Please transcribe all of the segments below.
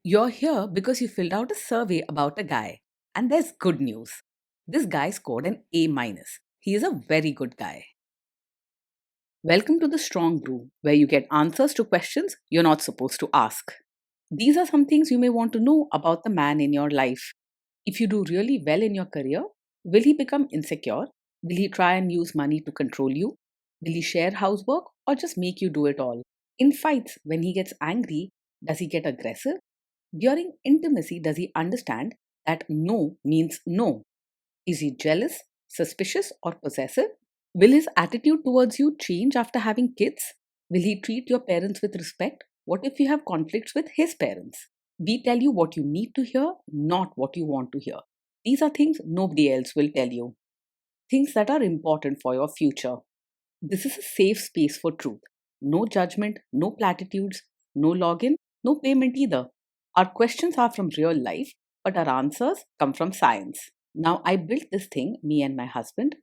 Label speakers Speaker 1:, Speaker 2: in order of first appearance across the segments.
Speaker 1: You're here because you filled out a survey about a guy. And there's good news. This guy scored an A minus. He is a very good guy. Welcome to the Strong Brew, where you get answers to questions you're not supposed to ask. These are some things you may want to know about the man in your life. If you do really well in your career, will he become insecure? Will he try and use money to control you? Will he share housework or just make you do it all? In fights, when he gets angry, does he get aggressive? During intimacy, does he understand that no means no? Is he jealous, suspicious, or possessive? Will his attitude towards you change after having kids? Will he treat your parents with respect? What if you have conflicts with his parents? We tell you what you need to hear, not what you want to hear. These are things nobody else will tell you. Things that are important for your future. This is a safe space for truth. No judgment, no platitudes, no login, no payment either. Our questions are from real life, but our answers come from science. Now, I built this thing, me and my husband,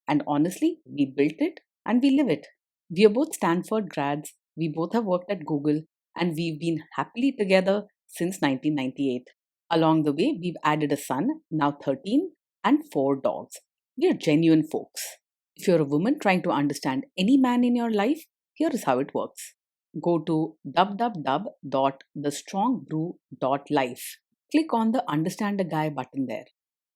Speaker 1: and honestly, we built it and we live it. We are both Stanford grads, we both have worked at Google, and we've been happily together since 1998. Along the way, we've added a son, now 13, and 4 dogs. We are genuine folks. If you're a woman trying to understand any man in your life, here is how it works. Go to www.thestrongbrew.life. Click on the Understand a Guy button there.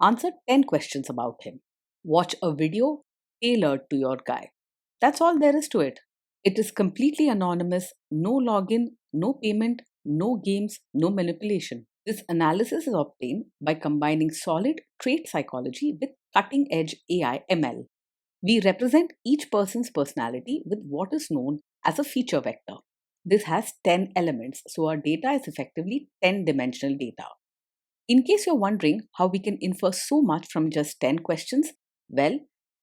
Speaker 1: Answer 10 questions about him. Watch a video tailored to your guy. That's all there is to it. It is completely anonymous, no login, no payment, no games, no manipulation. This analysis is obtained by combining solid trait psychology with cutting edge AI ML. We represent each person's personality with what is known as a feature vector. This has 10 elements, so our data is effectively 10-dimensional data. In case you're wondering how we can infer so much from just 10 questions, well,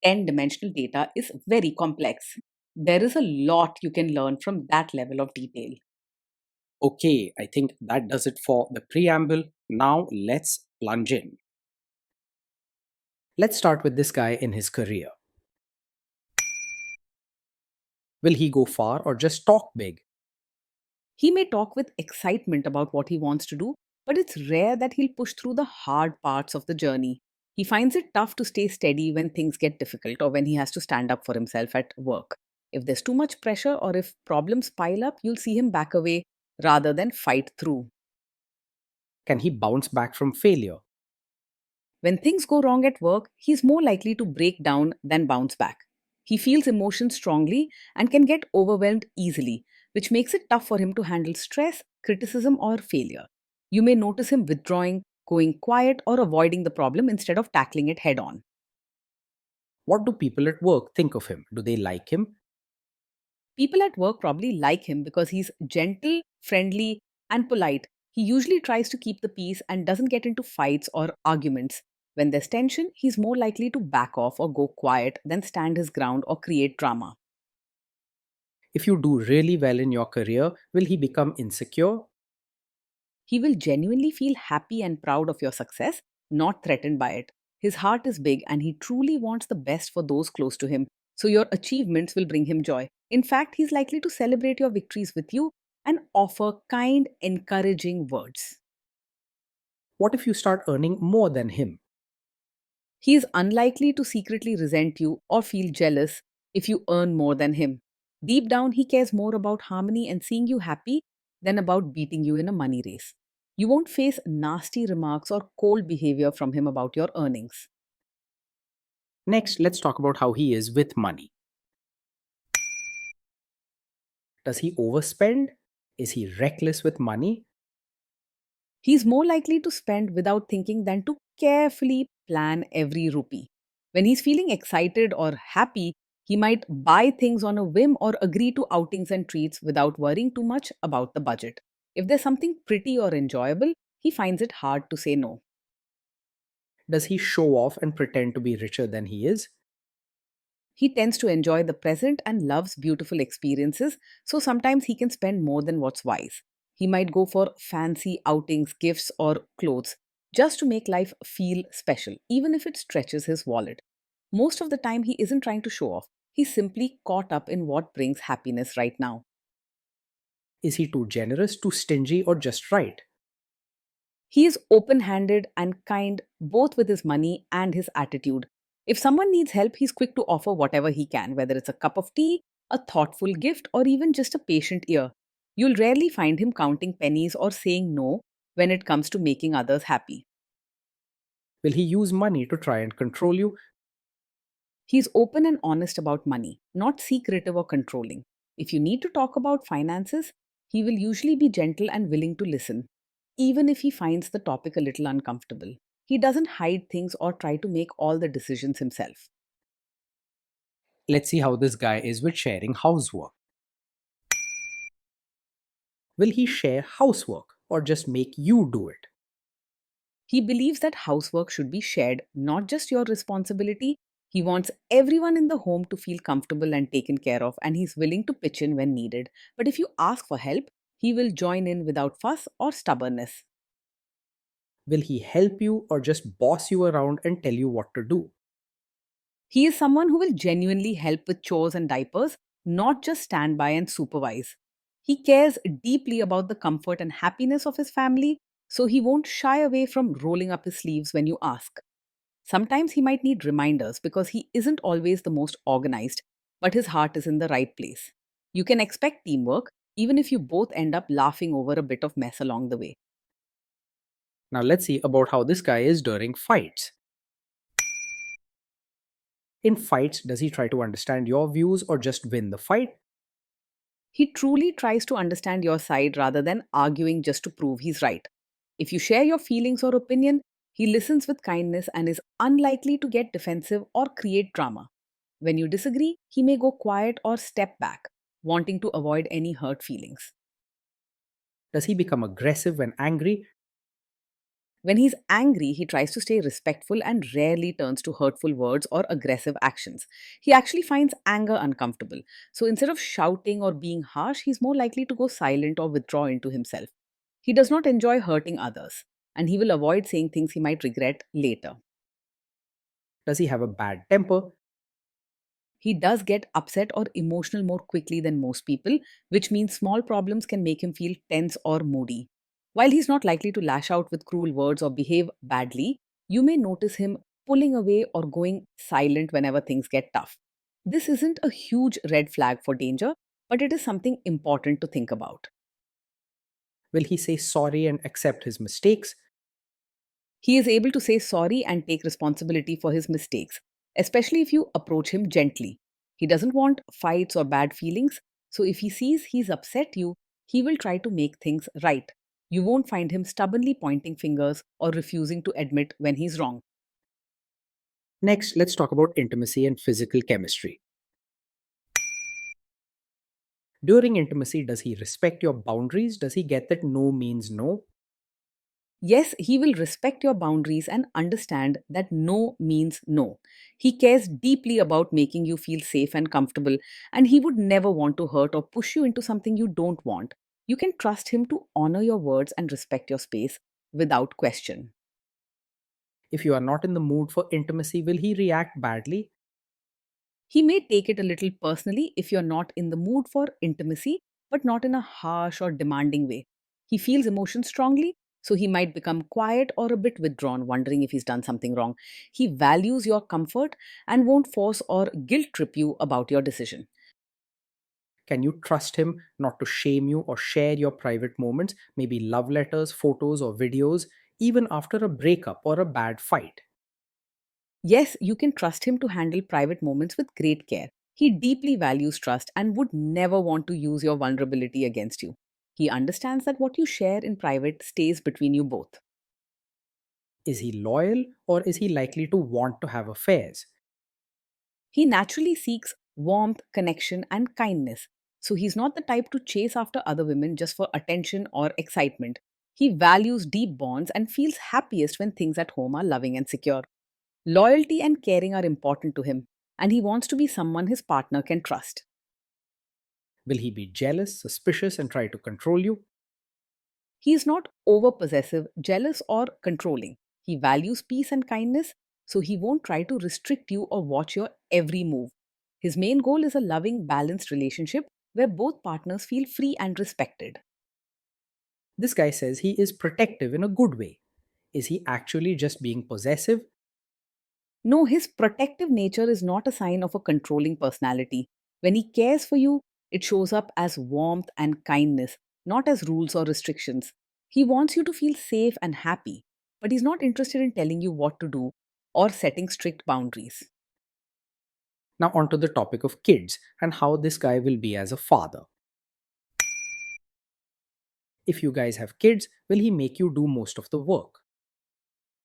Speaker 1: 10-dimensional data is very complex. There is a lot you can learn from that level of detail.
Speaker 2: Okay, I think that does it for the preamble. Now let's plunge in. Let's start with this guy in his career. Will he go far or just talk big?
Speaker 1: He may talk with excitement about what he wants to do, but it's rare that he'll push through the hard parts of the journey. He finds it tough to stay steady when things get difficult or when he has to stand up for himself at work. If there's too much pressure or if problems pile up, you'll see him back away rather than fight through.
Speaker 2: Can he bounce back from failure?
Speaker 1: When things go wrong at work, he's more likely to break down than bounce back. He feels emotions strongly and can get overwhelmed easily, which makes it tough for him to handle stress, criticism, or failure. You may notice him withdrawing, going quiet, or avoiding the problem instead of tackling it head on.
Speaker 2: What do people at work think of him? Do they like him?
Speaker 1: People at work probably like him because he's gentle, friendly, and polite. He usually tries to keep the peace and doesn't get into fights or arguments. When there's tension, he's more likely to back off or go quiet than stand his ground or create drama.
Speaker 2: If you do really well in your career, will he become insecure?
Speaker 1: He will genuinely feel happy and proud of your success, not threatened by it. His heart is big and he truly wants the best for those close to him, so your achievements will bring him joy. In fact, he's likely to celebrate your victories with you and offer kind, encouraging words.
Speaker 2: What if you start earning more than him?
Speaker 1: He is unlikely to secretly resent you or feel jealous if you earn more than him. Deep down, he cares more about harmony and seeing you happy than about beating you in a money race. You won't face nasty remarks or cold behavior from him about your earnings.
Speaker 2: Next, let's talk about how he is with money. Does he overspend? Is he reckless with money?
Speaker 1: He's more likely to spend without thinking than to carefully plan every rupee. When he's feeling excited or happy, he might buy things on a whim or agree to outings and treats without worrying too much about the budget. If there's something pretty or enjoyable, he finds it hard to say no.
Speaker 2: Does he show off and pretend to be richer than he is?
Speaker 1: He tends to enjoy the present and loves beautiful experiences, so sometimes he can spend more than what's wise. He might go for fancy outings, gifts, or clothes just to make life feel special, even if it stretches his wallet. Most of the time, he isn't trying to show off. He's simply caught up in what brings happiness right now.
Speaker 2: Is he too generous, too stingy, or just right?
Speaker 1: He is open handed and kind both with his money and his attitude. If someone needs help, he's quick to offer whatever he can, whether it's a cup of tea, a thoughtful gift, or even just a patient ear. You'll rarely find him counting pennies or saying no when it comes to making others happy.
Speaker 2: Will he use money to try and control you?
Speaker 1: He's open and honest about money, not secretive or controlling. If you need to talk about finances, he will usually be gentle and willing to listen, even if he finds the topic a little uncomfortable. He doesn't hide things or try to make all the decisions himself.
Speaker 2: Let's see how this guy is with sharing housework. Will he share housework or just make you do it?
Speaker 1: He believes that housework should be shared, not just your responsibility. He wants everyone in the home to feel comfortable and taken care of, and he's willing to pitch in when needed. But if you ask for help, he will join in without fuss or stubbornness.
Speaker 2: Will he help you or just boss you around and tell you what to do?
Speaker 1: He is someone who will genuinely help with chores and diapers, not just stand by and supervise. He cares deeply about the comfort and happiness of his family, so he won't shy away from rolling up his sleeves when you ask. Sometimes he might need reminders because he isn't always the most organized, but his heart is in the right place. You can expect teamwork, even if you both end up laughing over a bit of mess along the way.
Speaker 2: Now let's see about how this guy is during fights. In fights, does he try to understand your views or just win the fight?
Speaker 1: He truly tries to understand your side rather than arguing just to prove he's right. If you share your feelings or opinion, he listens with kindness and is unlikely to get defensive or create drama. When you disagree, he may go quiet or step back, wanting to avoid any hurt feelings.
Speaker 2: Does he become aggressive when angry?
Speaker 1: When he's angry, he tries to stay respectful and rarely turns to hurtful words or aggressive actions. He actually finds anger uncomfortable. So instead of shouting or being harsh, he's more likely to go silent or withdraw into himself. He does not enjoy hurting others, and he will avoid saying things he might regret later.
Speaker 2: Does he have a bad temper?
Speaker 1: He does get upset or emotional more quickly than most people, which means small problems can make him feel tense or moody. While he's not likely to lash out with cruel words or behave badly, you may notice him pulling away or going silent whenever things get tough. This isn't a huge red flag for danger, but it is something important to think about.
Speaker 2: Will he say sorry and accept his mistakes?
Speaker 1: He is able to say sorry and take responsibility for his mistakes, especially if you approach him gently. He doesn't want fights or bad feelings, so if he sees he's upset you, he will try to make things right. You won't find him stubbornly pointing fingers or refusing to admit when he's wrong.
Speaker 2: Next, let's talk about intimacy and physical chemistry. During intimacy, does he respect your boundaries? Does he get that no means no?
Speaker 1: Yes, he will respect your boundaries and understand that no means no. He cares deeply about making you feel safe and comfortable, and he would never want to hurt or push you into something you don't want. You can trust him to honor your words and respect your space without question.
Speaker 2: If you are not in the mood for intimacy, will he react badly?
Speaker 1: He may take it a little personally if you're not in the mood for intimacy, but not in a harsh or demanding way. He feels emotions strongly, so he might become quiet or a bit withdrawn, wondering if he's done something wrong. He values your comfort and won't force or guilt trip you about your decision.
Speaker 2: Can you trust him not to shame you or share your private moments, maybe love letters, photos, or videos, even after a breakup or a bad fight?
Speaker 1: Yes, you can trust him to handle private moments with great care. He deeply values trust and would never want to use your vulnerability against you. He understands that what you share in private stays between you both.
Speaker 2: Is he loyal or is he likely to want to have affairs?
Speaker 1: He naturally seeks warmth, connection, and kindness. So he's not the type to chase after other women just for attention or excitement. He values deep bonds and feels happiest when things at home are loving and secure. Loyalty and caring are important to him, and he wants to be someone his partner can trust.
Speaker 2: Will he be jealous, suspicious, and try to control you?
Speaker 1: He is not over possessive, jealous, or controlling. He values peace and kindness, so he won't try to restrict you or watch your every move. His main goal is a loving, balanced relationship where both partners feel free and respected.
Speaker 2: This guy says he is protective in a good way. Is he actually just being possessive?
Speaker 1: No, his protective nature is not a sign of a controlling personality. When he cares for you, it shows up as warmth and kindness, not as rules or restrictions. He wants you to feel safe and happy, but he's not interested in telling you what to do or setting strict boundaries.
Speaker 2: Now, onto the topic of kids and how this guy will be as a father. If you guys have kids, will he make you do most of the work?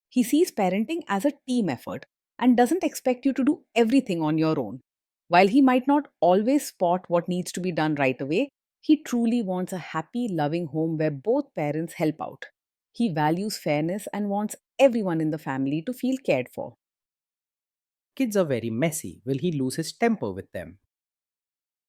Speaker 1: He sees parenting as a team effort and doesn't expect you to do everything on your own. While he might not always spot what needs to be done right away, he truly wants a happy, loving home where both parents help out. He values fairness and wants everyone in the family to feel cared for.
Speaker 2: Kids are very messy. Will he lose his temper with them?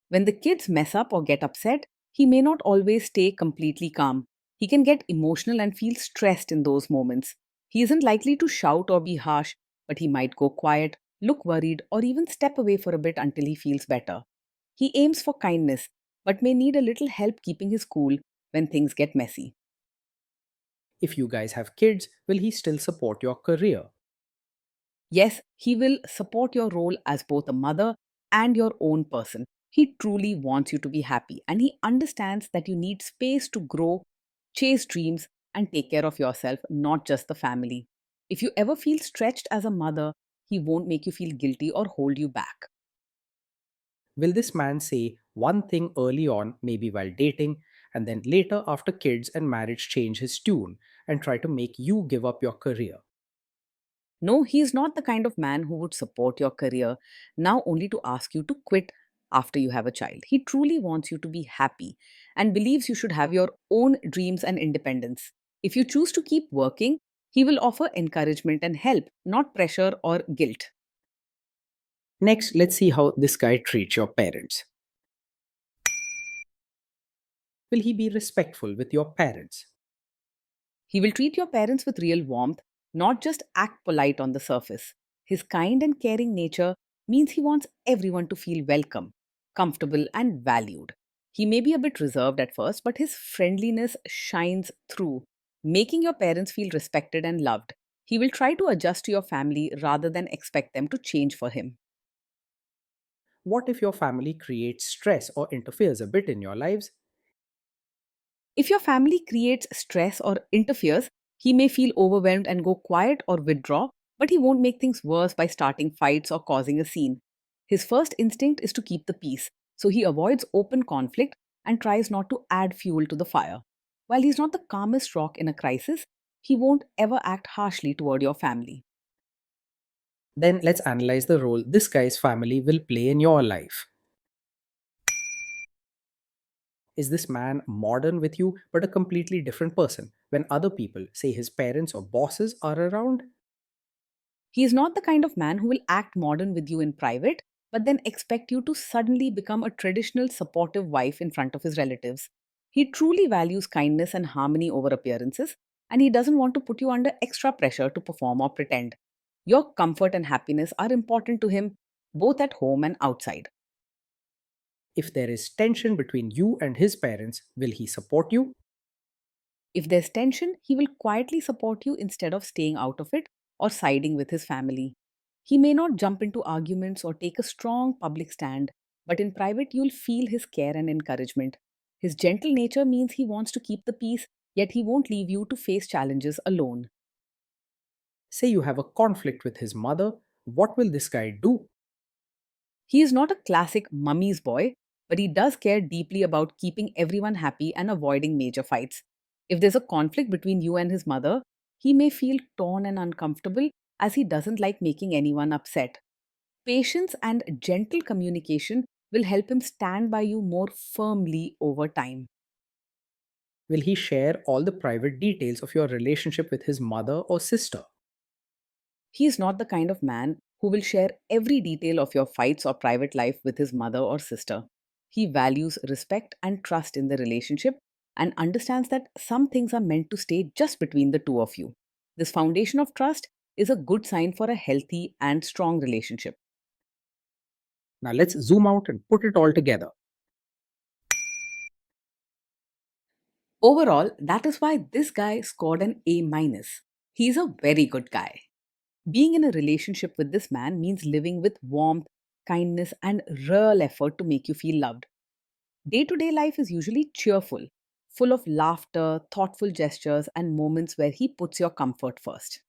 Speaker 1: When the kids mess up or get upset, he may not always stay completely calm. He can get emotional and feel stressed in those moments. He isn't likely to shout or be harsh, but he might go quiet, look worried, or even step away for a bit until he feels better. He aims for kindness, but may need a little help keeping his cool when things get messy.
Speaker 2: If you guys have kids, will he still support your career?
Speaker 1: Yes, he will support your role as both a mother and your own person. He truly wants you to be happy and he understands that you need space to grow, chase dreams, and take care of yourself, not just the family. If you ever feel stretched as a mother, he won't make you feel guilty or hold you back.
Speaker 2: Will this man say one thing early on, maybe while dating, and then later after kids and marriage change his tune and try to make you give up your career?
Speaker 1: No, he is not the kind of man who would support your career now only to ask you to quit after you have a child. He truly wants you to be happy and believes you should have your own dreams and independence. If you choose to keep working, he will offer encouragement and help, not pressure or guilt.
Speaker 2: Next, let's see how this guy treats your parents. Will he be respectful with your parents?
Speaker 1: He will treat your parents with real warmth, not just act polite on the surface. His kind and caring nature means he wants everyone to feel welcome, comfortable, and valued. He may be a bit reserved at first, but his friendliness shines through, making your parents feel respected and loved. He will try to adjust to your family rather than expect them to change for him.
Speaker 2: What if your family creates stress or interferes a bit in your lives?
Speaker 1: If your family creates stress or interferes, he may feel overwhelmed and go quiet or withdraw, but he won't make things worse by starting fights or causing a scene. His first instinct is to keep the peace, so he avoids open conflict and tries not to add fuel to the fire. While he's not the calmest rock in a crisis, he won't ever act harshly toward your family.
Speaker 2: Then let's analyze the role this guy's family will play in your life. Is this man modern with you but a completely different person when other people, say his parents or bosses, are around?
Speaker 1: He is not the kind of man who will act modern with you in private, but then expect you to suddenly become a traditional supportive wife in front of his relatives. He truly values kindness and harmony over appearances, and he doesn't want to put you under extra pressure to perform or pretend. Your comfort and happiness are important to him, both at home and outside.
Speaker 2: If there is tension between you and his parents, will he support you?
Speaker 1: If there's tension, he will quietly support you instead of staying out of it or siding with his family. He may not jump into arguments or take a strong public stand, but in private, you'll feel his care and encouragement. His gentle nature means he wants to keep the peace, yet he won't leave you to face challenges alone.
Speaker 2: Say you have a conflict with his mother, what will this guy do?
Speaker 1: He is not a classic mummy's boy, but he does care deeply about keeping everyone happy and avoiding major fights. If there's a conflict between you and his mother, he may feel torn and uncomfortable as he doesn't like making anyone upset. Patience and gentle communication will help him stand by you more firmly over time.
Speaker 2: Will he share all the private details of your relationship with his mother or sister?
Speaker 1: He is not the kind of man who will share every detail of your fights or private life with his mother or sister. He values respect and trust in the relationship and understands that some things are meant to stay just between the two of you. This foundation of trust is a good sign for a healthy and strong relationship.
Speaker 2: Now let's zoom out and put it all together.
Speaker 1: Overall, that is why this guy scored an A minus. He's a very good guy. Being in a relationship with this man means living with warmth, kindness, and real effort to make you feel loved. Day to day life is usually cheerful, full of laughter, thoughtful gestures, and moments where he puts your comfort first.